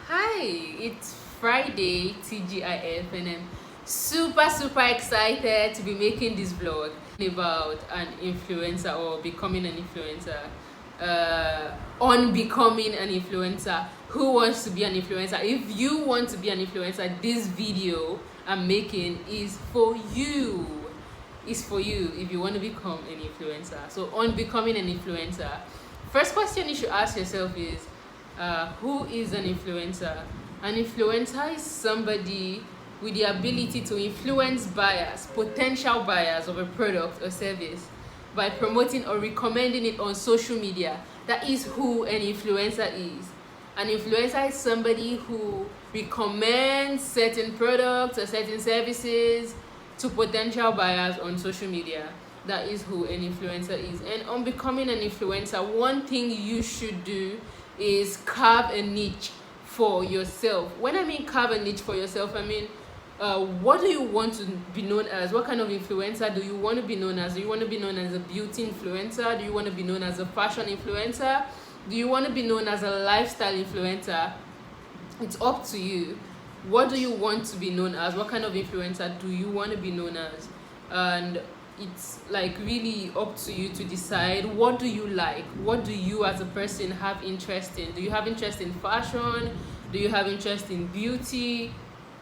Hi, it's Friday, TGIF, and I'm super excited to be making this vlog about an influencer or becoming an influencer. On becoming an influencer. Who wants to be an influencer? If you want to be an influencer, this video I'm making is for you. Is for you if you want to become an influencer. So, on becoming an influencer, first question you should ask yourself is, who is an influencer? An influencer is somebody with the ability to influence buyers, potential buyers of a product or service, by promoting or recommending it on social media. That is who an influencer is. An influencer is somebody who recommends certain products or certain services to potential buyers on social media. That is who an influencer is. And on becoming an influencer, one thing you should do is carve a niche for yourself. When I mean carve a niche for yourself, I mean, what do you want to be known as? What kind of influencer do you want to be known as? Do you want to be known as a beauty influencer? Do you want to be known as a fashion influencer? Do you want to be known as a lifestyle influencer? It's up to you. What do you want to be known as? What kind of influencer do you want to be known as? And it's like really up to you to decide, what do you like? What do you as a person have interest in? Do you have interest in fashion? Do you have interest in beauty?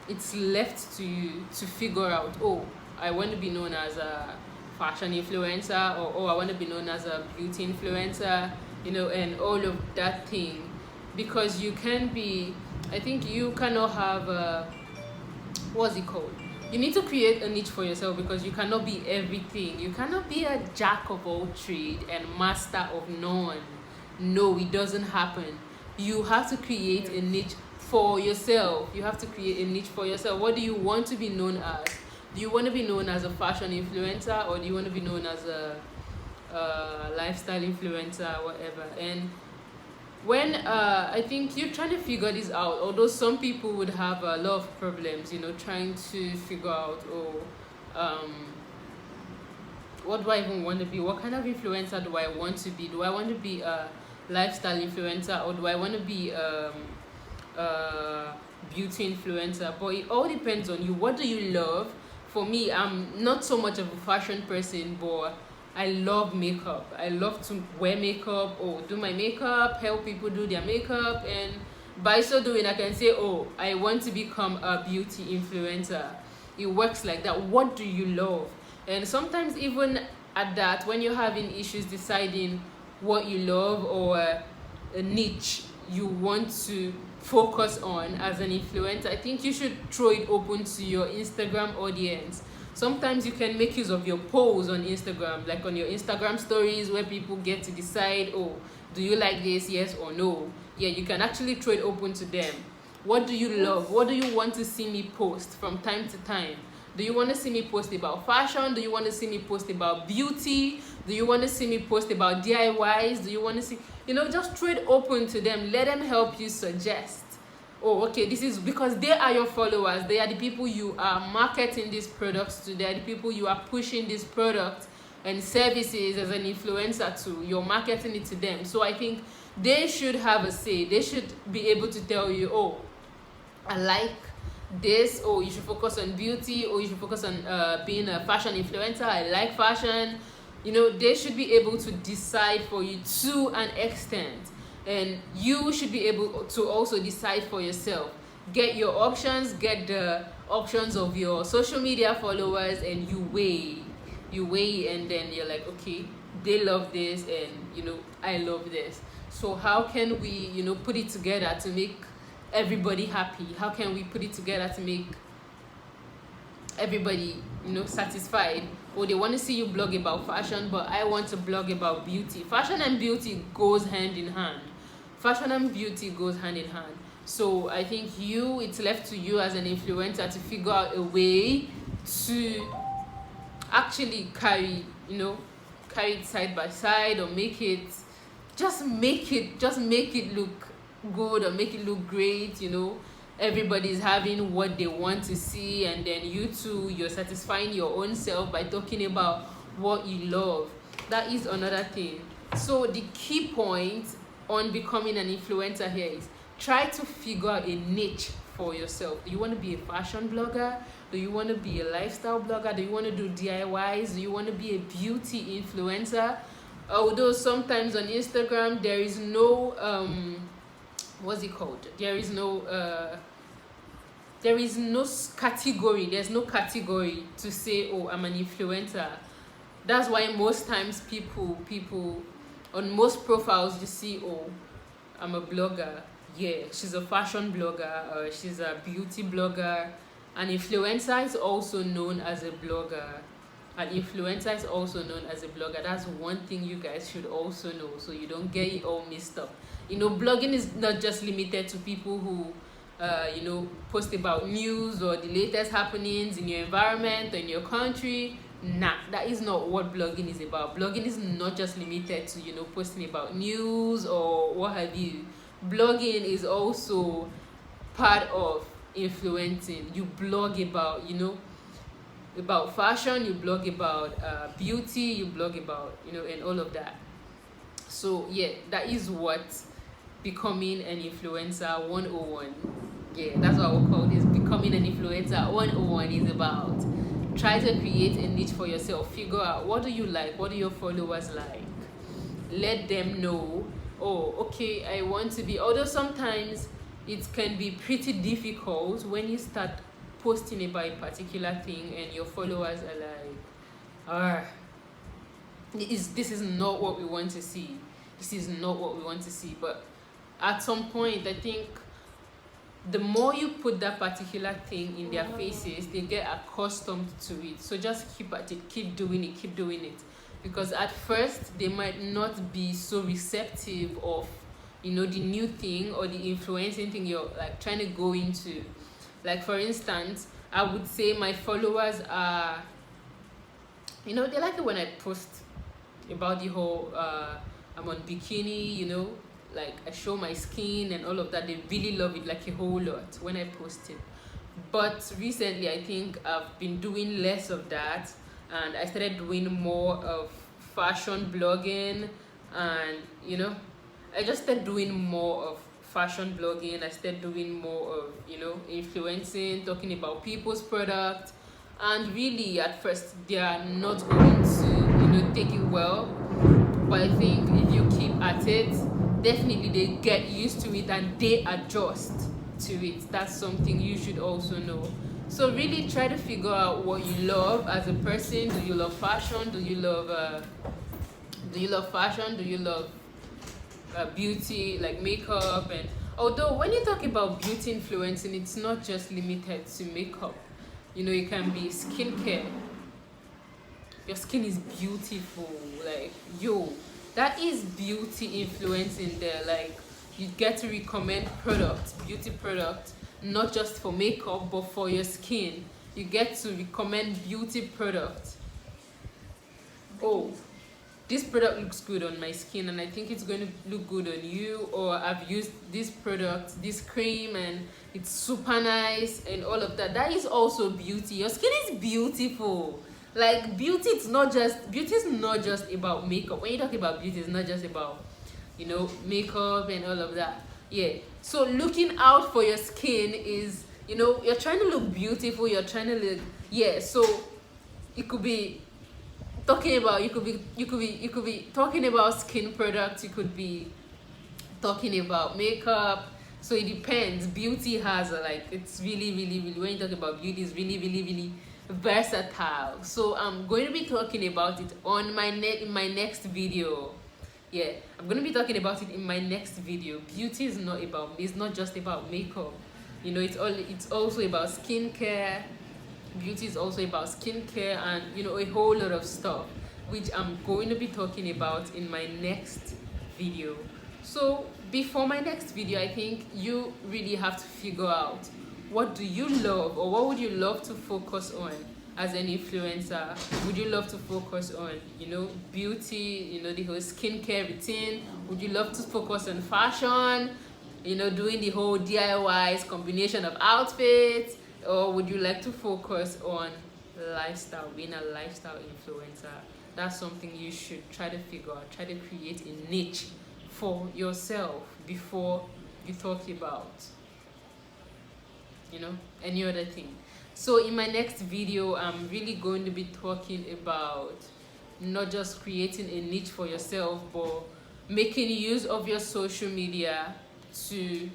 It's left to you to figure out, oh, I want to be known as a fashion influencer, or oh, I want to be known as a beauty influencer, and all of that thing. Because you can be, I think you cannot have a, what's it called? You need to create a niche for yourself, because you cannot be everything. You cannot be a jack of all trade and master of none. No, it doesn't happen. You have to create a niche for yourself. You have to create a niche for yourself. What do you want to be known as? Do you want to be known as a fashion influencer, or do you want to be known as a lifestyle influencer, whatever? And when I think you're trying to figure this out, although some people would have a lot of problems, trying to figure out, what do I even want to be? What kind of influencer do I want to be? Do I want to be a lifestyle influencer, or do I want to be a beauty influencer? But it all depends on you. What do you love? For me, I'm not so much of a fashion person, but I love makeup. I love to wear makeup or do my makeup, help people do their makeup, and by so doing, I can say, oh, I want to become a beauty influencer. It works like that. What do you love? And sometimes, even at that, when you're having issues deciding what you love, or a niche you want to focus on as an influencer, I think you should throw it open to your Instagram audience. Sometimes you can make use of your polls on Instagram, like on your Instagram stories, where people get to decide, oh, do you like this, yes or no? Yeah, you can actually throw it open to them. What do you love? What do you want to see me post from time to time? Do you want to see me post about fashion? Do you want to see me post about beauty? Do you want to see me post about DIYs? Do you want to see, just throw it open to them. Let them help you suggest. Oh, okay, this is because they are your followers. They are the people you are marketing these products to. They are the people you are pushing these products and services as an influencer to. You're marketing it to them. So I think they should have a say. They should be able to tell you, oh, I like this, or you should focus on beauty, or you should focus on being a fashion influencer. I like fashion. They should be able to decide for you to an extent. And you should be able to also decide for yourself. Get your options, get the options of your social media followers, and you weigh, and then you're like, okay, they love this, and I love this. So how can we put it together to make everybody happy? How can we put it together to make everybody satisfied? Or they want to see you blog about fashion, but I want to blog about beauty. Fashion and beauty goes hand in hand. Fashion and beauty goes hand in hand. So I think it's left to you as an influencer to figure out a way to actually carry it side by side, or make it look good, or make it look great. Everybody's having what they want to see, and then you're satisfying your own self by talking about what you love. That is another thing. So the key point on becoming an influencer here is try to figure out a niche for yourself. Do you want to be a fashion blogger? Do you want to be a lifestyle blogger? Do you want to do DIYs? Do you want to be a beauty influencer? Although sometimes on Instagram there is no what's it called? There is no category. There's no category to say, oh, I'm an influencer. That's why most times people on most profiles you see, oh, I'm a blogger. Yeah, she's a fashion blogger, or she's a beauty blogger. An influencer is also known as a blogger. An influencer is also known as a blogger. That's one thing you guys should also know, so you don't get it all mixed up. You know, blogging is not just limited to people who post about news or the latest happenings in your environment or in your country. Nah, that is not what blogging is about. Blogging is not just limited to posting about news or what have you. Blogging is also part of influencing. You blog about about fashion, you blog about beauty, you blog about and all of that. So yeah, that is what becoming an influencer 101, yeah, that's what we'll call this. Becoming an influencer 101 is about. Try to create a niche for yourself. Figure out, what do you like, what do your followers like, let them know, oh, okay, I want to be. Although sometimes it can be pretty difficult when you start posting about a particular thing and your followers are like, this is not what we want to see. This is not what we want to see. But at some point, I think the more you put that particular thing in their faces, they get accustomed to it. So just keep at it, keep doing it. Because at first, they might not be so receptive of, the new thing or the influencing thing you're like trying to go into. Like, for instance, I would say my followers are, they like it when I post about the whole, I'm on bikini, like I show my skin and all of that. They really love it, like a whole lot when I post it. But recently, I think I've been doing less of that, and I started doing more of fashion blogging, and I just started doing more of fashion blogging. I started doing more of influencing, talking about people's products, and really at first they are not going to take it well, but I think if you keep at it, definitely they get used to it and they adjust to it. That's something you should also know. So really try to figure out what you love as a person. Do you love fashion? Do you love fashion? Do you love beauty, like makeup? And although when you talk about beauty influencing, it's not just limited to makeup. It can be skincare. Your skin is beautiful, like, that is beauty influencing there. Like, you get to recommend products, beauty products, not just for makeup but for your skin. You get to recommend beauty products. Oh, this product looks good on my skin and I think it's going to look good on you, or I've used this product, this cream, and it's super nice and all of that. That is also beauty. Your skin is beautiful. Like, beauty is not just about makeup. When you talk about beauty, it's not just about makeup and all of that. Yeah, so looking out for your skin is, you're trying to look beautiful, you're trying to look, yeah. So it could be talking about, you could be talking about skin products, you could be talking about makeup. So it depends. Beauty has it's really, when you talk about beauty, it's really versatile. So I'm going to be talking about it on in my next video. Yeah, I'm going to be talking about it in my next video. Beauty is not just about makeup. It's also about skincare. Beauty is also about skincare and a whole lot of stuff, which I'm going to be talking about in my next video. So before my next video, I think you really have to figure out, what do you love, or what would you love to focus on as an influencer? Would you love to focus on beauty, the whole skincare routine? Would you love to focus on fashion, doing the whole DIYs, combination of outfits? Or would you like to focus on lifestyle, being a lifestyle influencer? That's something you should try to figure out. Try to create a niche for yourself before you talk about, you know, any other thing. So in my next video, I'm really going to be talking about not just creating a niche for yourself, but making use of your social media to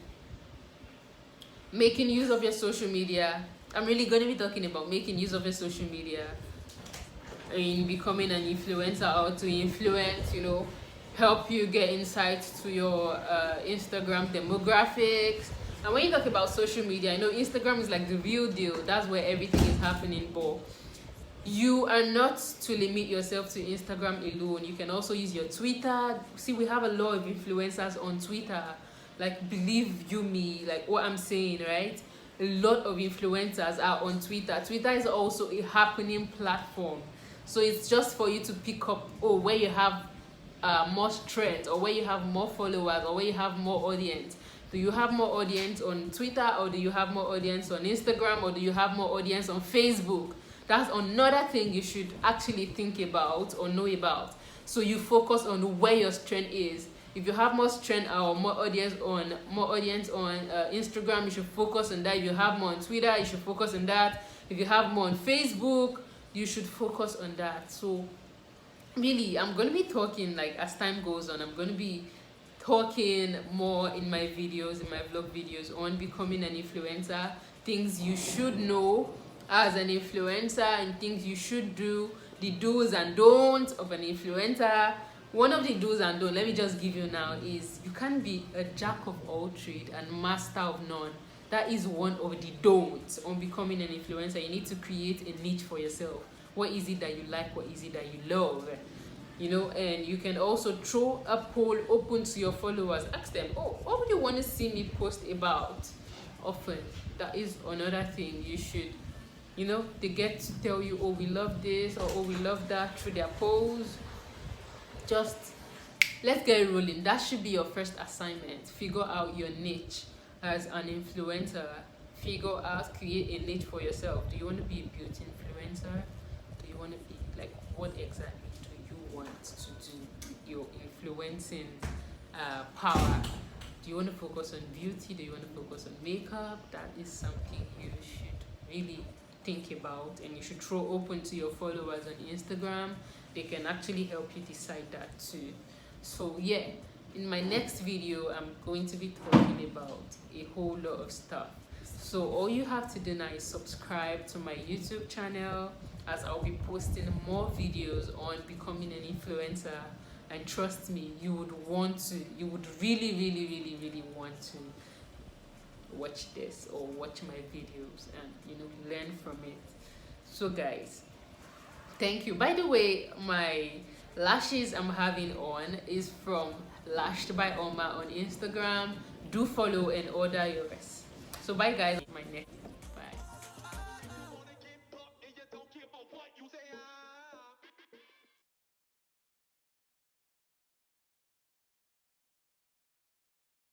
making use of your social media. I'm really going to be talking about making use of your social media in becoming an influencer, or to influence, you know, help you get insights to your Instagram demographics. And when you talk about social media, I know Instagram is like the real deal. That's where everything is happening. But you are not to limit yourself to Instagram alone. You can also use your Twitter. See, we have a lot of influencers on Twitter. Like, believe you me, like what I'm saying, right? A lot of influencers are on Twitter. Twitter is also a happening platform. So it's just for you to pick up, oh, where you have more trends, or where you have more followers, or where you have more audience. Do you have more audience on Twitter, or do you have more audience on Instagram, or do you have more audience on Facebook? That's another thing you should actually think about or know about. So you focus on where your strength is. If you have more strength or more audience on Instagram, you should focus on that. If you have more on Twitter, you should focus on that. If you have more on Facebook, you should focus on that. So really, I'm going to be talking, like, as time goes on, I'm going to be talking more in my videos, in my vlog videos, on becoming an influencer, things you should know as an influencer, and things you should do, the do's and don'ts of an influencer. One of the do's and don'ts, let me just give you now, is you can't be a jack of all trade and master of none. That is one of the don'ts on becoming an influencer. You need to create a niche for yourself. What is it that you like? What is it that you love? You know, and you can also throw a poll open to your followers. Ask them, oh, what would you want to see me post about often? That is another thing you should, you know, they get to tell you, oh, we love this, or oh, we love that, through their polls. Just let's get rolling. That should be your first assignment. Figure out your niche as an influencer. Figure out, create a niche for yourself. Do you want to be a beauty influencer? Do you want to be, like, what exactly do you want to do with your influencing power? Do you want to focus on beauty? Do you want to focus on makeup? That is something you should really think about, and you should throw open to your followers on Instagram. They can actually help you decide that too. So yeah, in my next video, I'm going to be talking about a whole lot of stuff. So all you have to do now is subscribe to my YouTube channel, as I'll be posting more videos on becoming an influencer. And trust me, you would really, really, really, really want to watch this, or watch my videos, and, you know, learn from it. So guys, thank you. By the way, my lashes I'm having on is from Lashed by Oma on Instagram. Do follow and order yours. So bye guys. My next